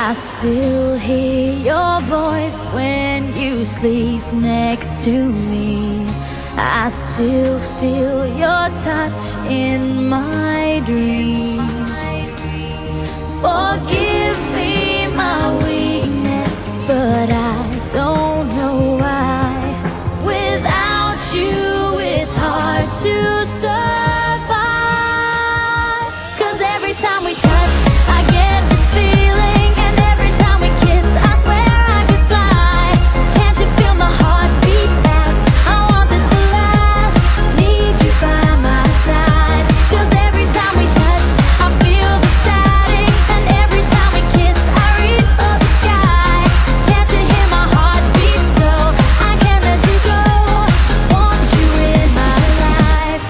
I still hear your voice when you sleep next to me. I still feel your touch in my dream. Forgive me my weakness, but I don't know why. Without you it's hard to survive. 'Cause every time we touch I get this feeling, and every time we kiss I swear I could fly. Can't you feel my heart beat fast? I want this to last, need you by my side. 'Cause every time we touch I feel the static, and every time we kiss I reach for the sky. Can't you hear my heart beat? So I can't let you go, want you in my life.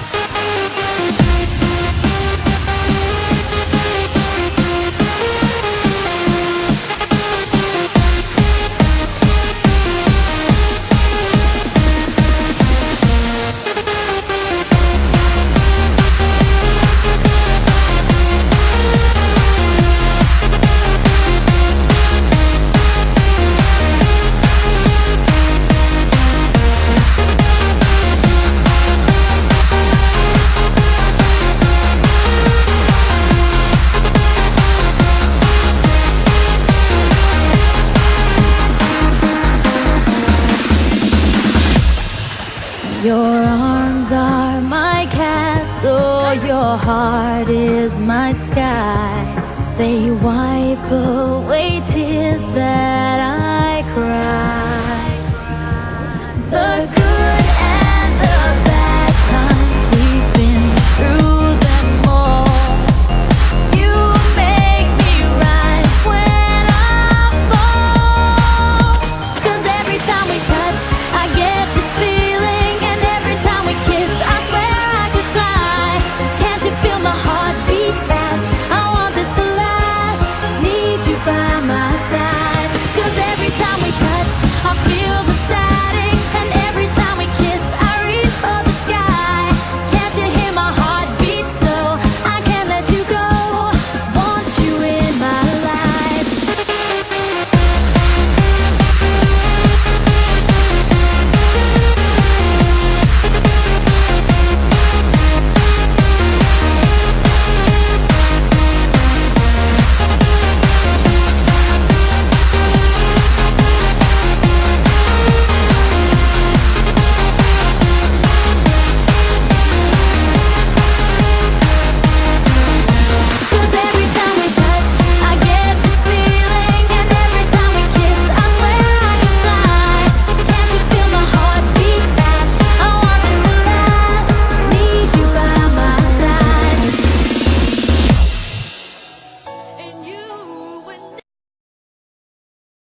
Your arms are my castle, your heart is my sky. They wipe away tears that I cry. The